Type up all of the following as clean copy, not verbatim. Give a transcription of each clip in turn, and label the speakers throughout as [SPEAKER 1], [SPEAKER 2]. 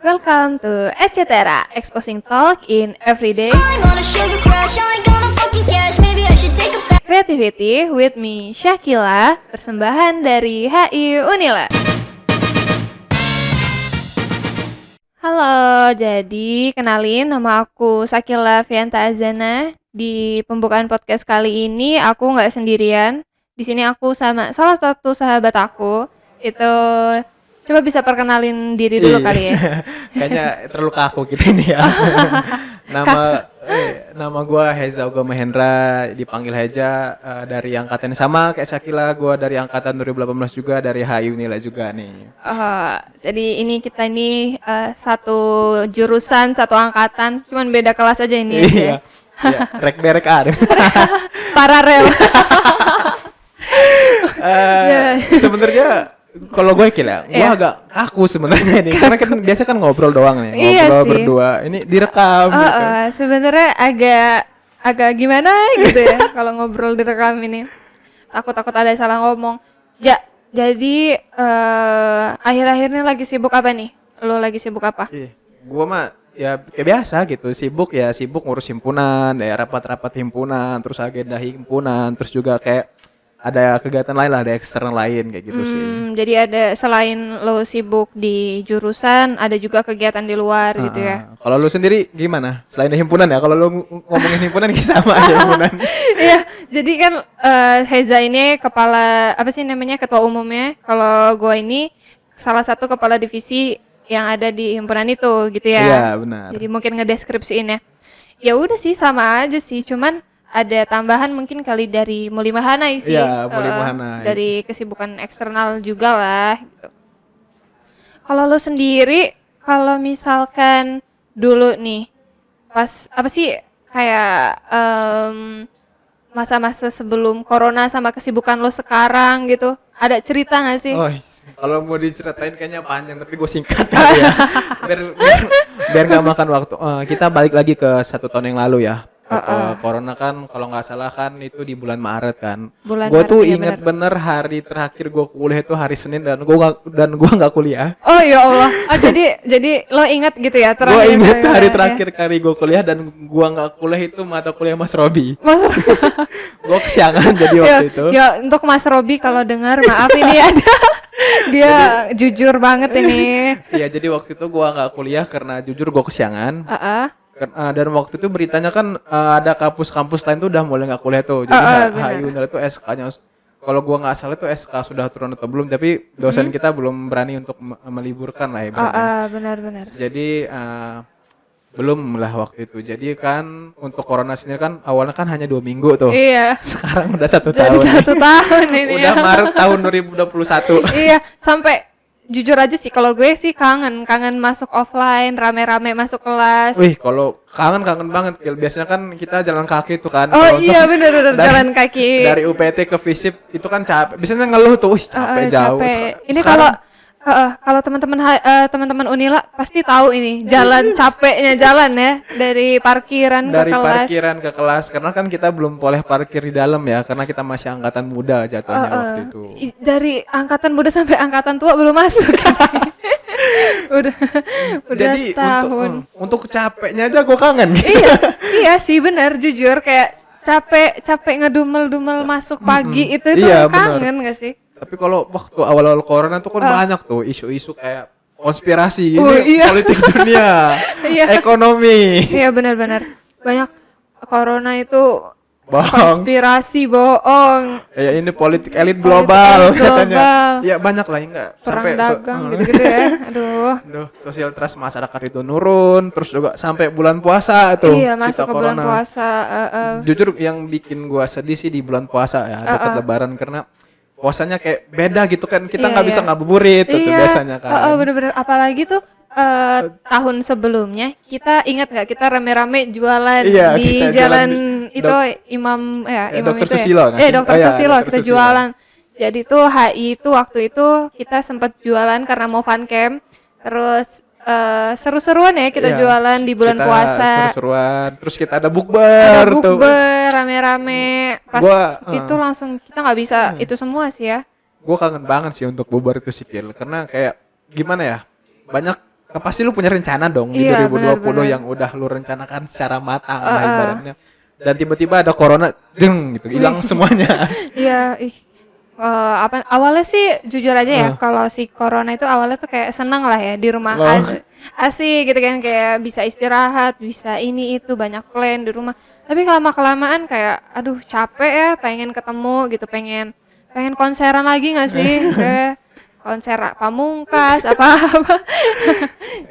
[SPEAKER 1] Welcome to Etc. Exposing talk in everyday creativity with me Syakila, persembahan dari HI Unila. Halo, jadi kenalin nama aku Syakila Fianta Azana. Di pembukaan podcast kali ini aku nggak sendirian. Di sini aku sama salah satu sahabat aku. Itu coba bisa perkenalin diri dulu kali ya.
[SPEAKER 2] Kayaknya terlalu kaku gitu ini ya. Nama gue Heza Uga Mahendra, dipanggil Heja, dari angkatan yang sama kayak Syakila. Gue dari angkatan 2018 juga, dari HI Unila juga nih.
[SPEAKER 1] Jadi kita ini satu jurusan, satu angkatan, cuman beda kelas aja ini.
[SPEAKER 2] Iya, rek berek ada.
[SPEAKER 1] Paralel.
[SPEAKER 2] Sebenarnya kalau gue gue agak kaku sebenarnya ini, karena kan biasa kan ngobrol doang nih, ngobrol berdua. Ini direkam. Gitu.
[SPEAKER 1] Sebenarnya agak gimana gitu ya kalau ngobrol direkam ini. Takut ada salah ngomong. Jadi akhir-akhir ini lagi sibuk apa nih? Lo lagi sibuk apa?
[SPEAKER 2] Gue mah ya kayak biasa gitu, sibuk ngurus himpunan, ya rapat-rapat himpunan, terus agenda himpunan, terus juga kayak ada kegiatan lain lah, ada eksternal lain kayak gitu sih.
[SPEAKER 1] Jadi ada selain lo sibuk di jurusan, ada juga kegiatan di luar gitu ya.
[SPEAKER 2] Kalau lo sendiri gimana? Selain himpunan ya, kalau lo ngomongin himpunan sama aja himpunan.
[SPEAKER 1] Iya, jadi kan Heza ini ketua umumnya. Kalau gue ini salah satu kepala divisi yang ada di himpunan itu gitu ya.
[SPEAKER 2] Iya, benar.
[SPEAKER 1] Jadi mungkin ngedeskripsiin ya. Ya udah sih sama aja sih, cuman ada tambahan mungkin kali dari Mulimahana sih.
[SPEAKER 2] Iya, Mulimahana.
[SPEAKER 1] Dari kesibukan eksternal juga lah gitu. Kalau lo sendiri, kalau misalkan dulu nih pas apa sih kayak masa-masa sebelum corona sama kesibukan lo sekarang gitu, ada cerita nggak sih?
[SPEAKER 2] Kalau mau diceritain kayaknya panjang, tapi gue singkat kali ya. biar nggak makan waktu. Kita balik lagi ke 1 tahun yang lalu ya. Corona kan kalau nggak salah kan itu di bulan Maret kan. Gue tuh inget bener hari terakhir gue kuliah itu hari Senin, dan gue nggak kuliah.
[SPEAKER 1] Oh ya Allah. Jadi lo inget gitu ya terakhir?
[SPEAKER 2] Gue inget hari terakhir kali gue kuliah, dan gue nggak kuliah itu mata kuliah Mas Robi. Gue kesiangan jadi waktu itu.
[SPEAKER 1] Ya untuk Mas Robi kalau dengar maaf ini ada. Dia jujur banget ini.
[SPEAKER 2] Iya, jadi waktu itu gue nggak kuliah karena jujur gue kesiangan. Dan waktu itu beritanya kan ada kampus-kampus lain tuh udah mulai nggak kuliah tuh. Jadi HI Unila itu SK-nya, kalau gua nggak salah itu SK sudah turun atau belum, tapi dosen kita belum berani untuk meliburkan lah ya.
[SPEAKER 1] Benar.
[SPEAKER 2] Jadi belum lah waktu itu. Jadi kan untuk corona sendiri kan awalnya kan hanya 2 minggu tuh.
[SPEAKER 1] Iya.
[SPEAKER 2] Sekarang udah 1 tahun.
[SPEAKER 1] Jadi 1 tahun ini.
[SPEAKER 2] Udah Maret tahun 2021.
[SPEAKER 1] Iya, sampai jujur aja sih kalau gue sih kangen masuk offline, rame-rame masuk kelas.
[SPEAKER 2] Wih, kalau kangen banget. Biasanya kan kita jalan kaki tuh kan.
[SPEAKER 1] Iya benar jalan kaki.
[SPEAKER 2] Dari UPT ke FISIP itu kan capek. Biasanya ngeluh tuh, capek jauh.
[SPEAKER 1] Ini kalau teman-teman Unila pasti tahu ini jalan capeknya jalan ya dari parkiran ke kelas.
[SPEAKER 2] Dari parkiran ke kelas, karena kan kita belum boleh parkir di dalam ya, karena kita masih angkatan muda jatuhnya waktu itu.
[SPEAKER 1] Dari angkatan muda sampai angkatan tua belum masuk. udah
[SPEAKER 2] jadi
[SPEAKER 1] setahun.
[SPEAKER 2] Untuk capeknya aja gue kangen.
[SPEAKER 1] Iya sih benar, jujur kayak capek ngedumel masuk pagi itu kangen nggak sih?
[SPEAKER 2] Tapi kalau waktu awal-awal corona tuh kan banyak tuh isu-isu kayak konspirasi ini, politik dunia, ekonomi.
[SPEAKER 1] Iya benar. Banyak corona itu konspirasi bohong.
[SPEAKER 2] Ya ini politik elit global katanya. Ya banyak lah, enggak
[SPEAKER 1] sampai dagang gitu-gitu ya. Aduh,
[SPEAKER 2] sosial trust masyarakat itu nurun, terus juga sampai bulan puasa tuh.
[SPEAKER 1] Iya, masuk ke bulan puasa.
[SPEAKER 2] Jujur yang bikin gua sedih sih di bulan puasa ya, dekat lebaran, karena puasanya kayak beda gitu kan, kita nggak bisa ngabuburit tuh biasanya kan.
[SPEAKER 1] Bener-bener, apalagi tuh tahun sebelumnya kita ingat nggak kita rame-rame jualan di jalan itu Imam
[SPEAKER 2] Dr.
[SPEAKER 1] itu
[SPEAKER 2] Susilo,
[SPEAKER 1] ya. Dr. Susilo kita jualan. Jadi tuh HI itu waktu itu kita sempat jualan karena mau fun camp, terus seru-seruan ya kita jualan di bulan puasa.
[SPEAKER 2] Seru-seruan, terus kita ada bukber tuh.
[SPEAKER 1] Rame-rame. Pas itu langsung kita nggak bisa itu semua sih ya.
[SPEAKER 2] Gue kangen banget sih untuk bukber itu sih, karena kayak gimana ya, banyak pasti lu punya rencana dong di
[SPEAKER 1] Iya,
[SPEAKER 2] 2020
[SPEAKER 1] benar-benar.
[SPEAKER 2] yang udah lu rencanakan secara matang lah ibaratnya. Dan tiba-tiba ada corona, deng gitu, hilang semuanya.
[SPEAKER 1] Iya, apa awalnya sih jujur aja ya, kalau si corona itu awalnya tuh kayak seneng lah ya di rumah
[SPEAKER 2] Loh.
[SPEAKER 1] asik gitu kan, kayak bisa istirahat, bisa ini itu banyak plan di rumah. Tapi lama-kelamaan kayak aduh capek ya, pengen ketemu gitu, pengen pengen konseran lagi nggak sih? Kayak konser Pamungkas apa-apa.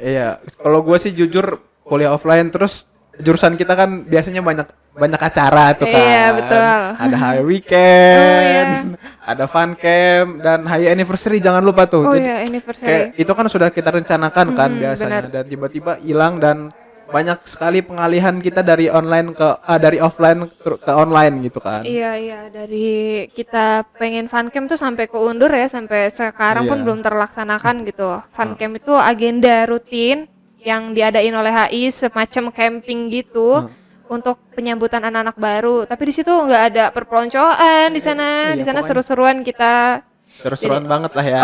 [SPEAKER 2] Iya, kalau gue sih jujur kuliah offline terus jurusan kita kan biasanya banyak banyak acara tuh kan.
[SPEAKER 1] Iya, betul.
[SPEAKER 2] Ada high
[SPEAKER 1] Oh,
[SPEAKER 2] weekend,
[SPEAKER 1] iya.
[SPEAKER 2] ada fun camp dan high anniversary jangan lupa tuh.
[SPEAKER 1] Oh
[SPEAKER 2] Jadi
[SPEAKER 1] iya,
[SPEAKER 2] kayak
[SPEAKER 1] anniversary.
[SPEAKER 2] itu kan sudah kita rencanakan kan biasanya
[SPEAKER 1] Benar.
[SPEAKER 2] dan tiba-tiba hilang dan banyak sekali pengalihan kita dari online dari offline ke online gitu kan.
[SPEAKER 1] Iya, iya, dari kita pengen fun camp tuh sampai keundur ya, sampai sekarang pun
[SPEAKER 2] Iya.
[SPEAKER 1] belum terlaksanakan gitu. Fun camp itu agenda rutin yang diadain oleh HI semacam camping gitu untuk penyambutan anak-anak baru. Tapi di situ nggak ada perpeloncoan di sana.
[SPEAKER 2] Iya,
[SPEAKER 1] Di sana
[SPEAKER 2] pokoknya
[SPEAKER 1] seru-seruan kita.
[SPEAKER 2] seru-seruan banget lah ya.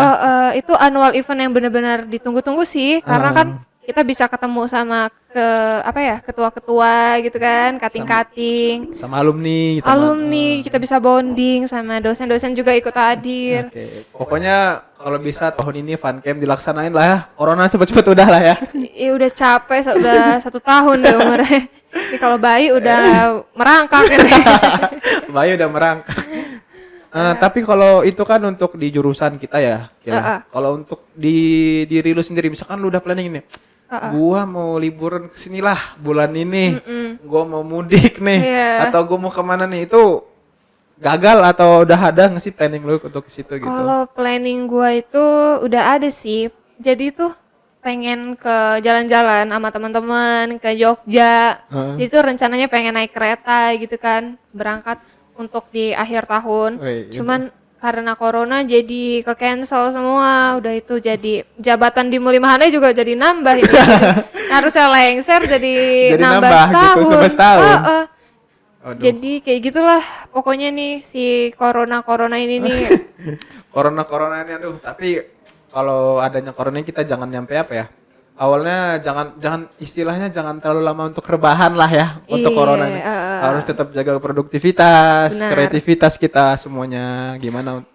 [SPEAKER 1] Itu annual event yang benar-benar ditunggu-tunggu sih, karena kan kita bisa ketemu sama ketua-ketua gitu kan, kating-kating.
[SPEAKER 2] Sama alumni gitu.
[SPEAKER 1] Alumni, kita bisa bonding sama dosen-dosen juga ikut hadir.
[SPEAKER 2] Oke. Pokoknya kalau bisa tahun ini fun camp dilaksanain lah ya. Corona cepet-cepet udah lah ya.
[SPEAKER 1] Udah capek, udah 1 tahun deh umurnya. Ini kalau bayi udah merangkak ini.
[SPEAKER 2] Bayu udah merangkak. Tapi kalau itu kan untuk di jurusan kita ya. Kalau untuk di diri lu sendiri, misalkan lu udah planning nih. Gua mau liburan kesini lah bulan ini. Gua mau mudik nih.
[SPEAKER 1] Iya.
[SPEAKER 2] Atau gua mau kemana nih. Itu gagal atau udah ada nggak sih planning lu untuk ke situ gitu?
[SPEAKER 1] Kalau planning gua itu udah ada sih. Jadi tuh pengen ke jalan-jalan sama teman-teman ke Jogja. Jadi tuh rencananya pengen naik kereta gitu kan, berangkat untuk di akhir tahun.
[SPEAKER 2] Wih,
[SPEAKER 1] Cuman karena corona jadi ke cancel semua. Udah itu jadi jabatan di Mulimahana juga jadi nambah ini. Harusnya lengser jadi nambah
[SPEAKER 2] nambah gitu,
[SPEAKER 1] setahun.
[SPEAKER 2] sampai setahun. Aduh.
[SPEAKER 1] Jadi kayak gitulah pokoknya nih si corona ini nih.
[SPEAKER 2] Corona ini aduh, tapi kalau adanya corona kita jangan nyampe apa ya? Awalnya jangan istilahnya jangan terlalu lama untuk rebahan lah ya untuk
[SPEAKER 1] Iya,
[SPEAKER 2] corona ini. Harus tetap jaga produktivitas,
[SPEAKER 1] Benar.
[SPEAKER 2] kreativitas kita semuanya. Gimana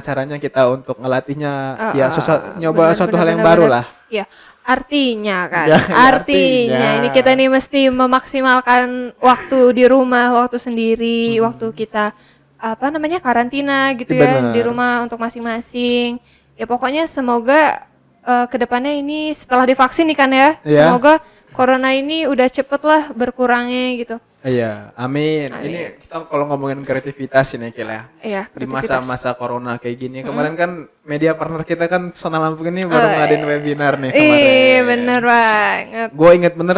[SPEAKER 2] caranya kita untuk ngelatihnya ya nyoba suatu hal yang baru lah.
[SPEAKER 1] Iya, artinya kan.
[SPEAKER 2] Ya,
[SPEAKER 1] artinya
[SPEAKER 2] artinya.
[SPEAKER 1] ini kita nih mesti memaksimalkan waktu di rumah, waktu sendiri, waktu kita karantina gitu ya
[SPEAKER 2] Bener.
[SPEAKER 1] di rumah untuk masing-masing. Ya pokoknya semoga kedepannya ini setelah divaksin nih kan ya,
[SPEAKER 2] Iya.
[SPEAKER 1] semoga corona ini udah cepet lah berkurangnya gitu.
[SPEAKER 2] Iya, amin.
[SPEAKER 1] Amin.
[SPEAKER 2] Ini kita kalau ngomongin kreativitas ini Kil ya.
[SPEAKER 1] Iya,
[SPEAKER 2] Di
[SPEAKER 1] kreativitas.
[SPEAKER 2] masa-masa corona kayak gini. Kemarin kan media partner kita kan Pesona Lampung ini baru ngadain webinar nih kemarin.
[SPEAKER 1] Iya bener banget.
[SPEAKER 2] Gue inget bener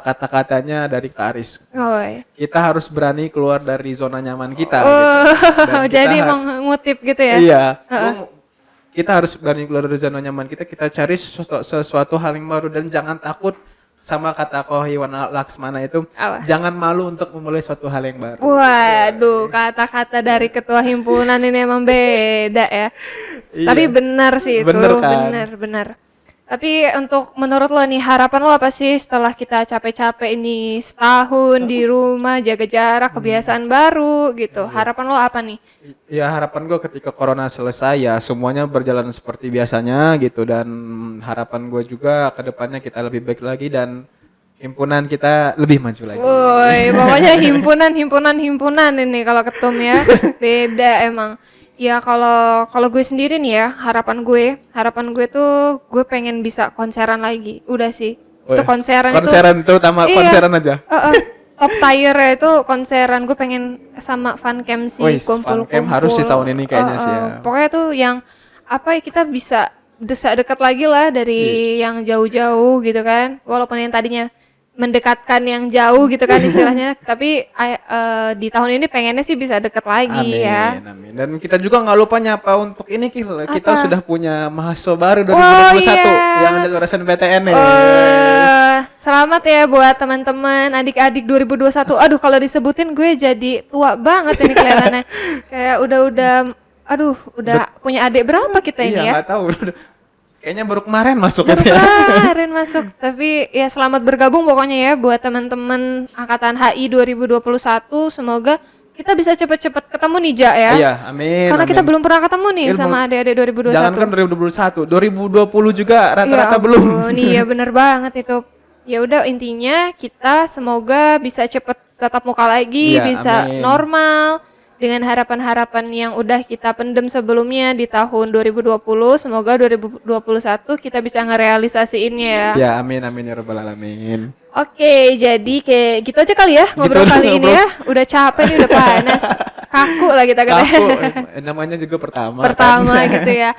[SPEAKER 2] kata-katanya dari Kak Aris.
[SPEAKER 1] Oh, iya.
[SPEAKER 2] Kita harus berani keluar dari zona nyaman kita.
[SPEAKER 1] Oh,
[SPEAKER 2] gitu. Dan kita
[SPEAKER 1] jadi mengutip gitu ya?
[SPEAKER 2] Iya. Kita harus berani keluar dari zona nyaman kita. Kita cari sesuatu hal yang baru dan jangan takut sama kata Kohiwan Laksmana itu.
[SPEAKER 1] Apa?
[SPEAKER 2] Jangan malu untuk memulai suatu hal yang baru.
[SPEAKER 1] Waduh, kata-kata dari ketua himpunan ini emang beda ya.
[SPEAKER 2] Iya.
[SPEAKER 1] Tapi benar sih itu,
[SPEAKER 2] Bener kan?
[SPEAKER 1] benar. Tapi untuk menurut lo nih, harapan lo apa sih setelah kita capek-capek ini setahun di rumah, jaga jarak, kebiasaan baru gitu. Harapan lo apa nih?
[SPEAKER 2] Ya harapan gue ketika corona selesai ya semuanya berjalan seperti biasanya gitu dan harapan gue juga ke depannya kita lebih baik lagi dan himpunan kita lebih maju lagi.
[SPEAKER 1] Woi, pokoknya himpunan ini kalau ketum ya. Beda emang. Ya kalau gue sendiri nih ya, harapan gue tuh gue pengen bisa konseran lagi. Udah sih. Itu konseran itu.
[SPEAKER 2] Konseran terutama
[SPEAKER 1] Iya.
[SPEAKER 2] konseran aja.
[SPEAKER 1] Top tier ya itu konseran. Gue pengen sama fun camp sih,
[SPEAKER 2] Wih,
[SPEAKER 1] kumpul-kumpul.
[SPEAKER 2] fun camp harus sih tahun ini kayaknya sih ya.
[SPEAKER 1] Pokoknya tuh yang kita bisa dekat lagi lah dari yang jauh-jauh gitu kan. Walaupun yang tadinya mendekatkan yang jauh gitu kan istilahnya, tapi di tahun ini pengennya sih bisa deket lagi ya.
[SPEAKER 2] Amin. Dan kita juga nggak lupa nyapa untuk ini kita
[SPEAKER 1] Apa?
[SPEAKER 2] sudah punya mahasiswa baru 2021
[SPEAKER 1] iya.
[SPEAKER 2] yang ada jurusan PTN nih.
[SPEAKER 1] Selamat ya buat teman-teman adik-adik 2021. Aduh kalau disebutin gue jadi tua banget ini kelihatannya. Kayak udah punya adik berapa kita ini
[SPEAKER 2] Iya
[SPEAKER 1] ya?
[SPEAKER 2] nggak tahu. Kayaknya baru kemarin masuk
[SPEAKER 1] Baru
[SPEAKER 2] itu ya.
[SPEAKER 1] kemarin masuk, tapi ya selamat bergabung pokoknya ya buat teman-teman angkatan HI 2021. Semoga kita bisa cepet-cepet ketemu nih Ja ya.
[SPEAKER 2] Iya, amin.
[SPEAKER 1] Karena
[SPEAKER 2] amin.
[SPEAKER 1] kita belum pernah ketemu nih
[SPEAKER 2] Ilmu-
[SPEAKER 1] sama adik-adik 2021.
[SPEAKER 2] Jangankan 2021, 2020 juga rata-rata
[SPEAKER 1] Ya
[SPEAKER 2] belum.
[SPEAKER 1] ampun, iya bener banget itu. Ya udah intinya kita semoga bisa cepet tatap muka lagi,
[SPEAKER 2] Iya,
[SPEAKER 1] bisa
[SPEAKER 2] amin.
[SPEAKER 1] normal dengan harapan-harapan yang udah kita pendem sebelumnya di tahun 2020. Semoga 2021 kita bisa ngerealisasiinnya ya.
[SPEAKER 2] Ya, amin amin ya rabbal alamin.
[SPEAKER 1] Oke, jadi kayak gitu aja kali ya ngobrol
[SPEAKER 2] Gitu
[SPEAKER 1] kali
[SPEAKER 2] aja
[SPEAKER 1] ini
[SPEAKER 2] ngobrol.
[SPEAKER 1] ya. Udah capek nih, udah panas. Kaku lah kita katanya.
[SPEAKER 2] Aku namanya juga pertama.
[SPEAKER 1] Pertama
[SPEAKER 2] kan.
[SPEAKER 1] gitu ya.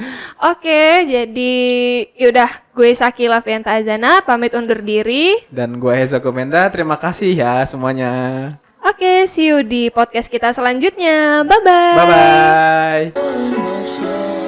[SPEAKER 1] Oke, jadi yaudah gue Sakila Fianta Azana pamit undur diri.
[SPEAKER 2] Dan gue Heza Komenda, terima kasih ya semuanya.
[SPEAKER 1] Oke, see you di podcast kita selanjutnya. Bye bye.
[SPEAKER 2] Bye bye.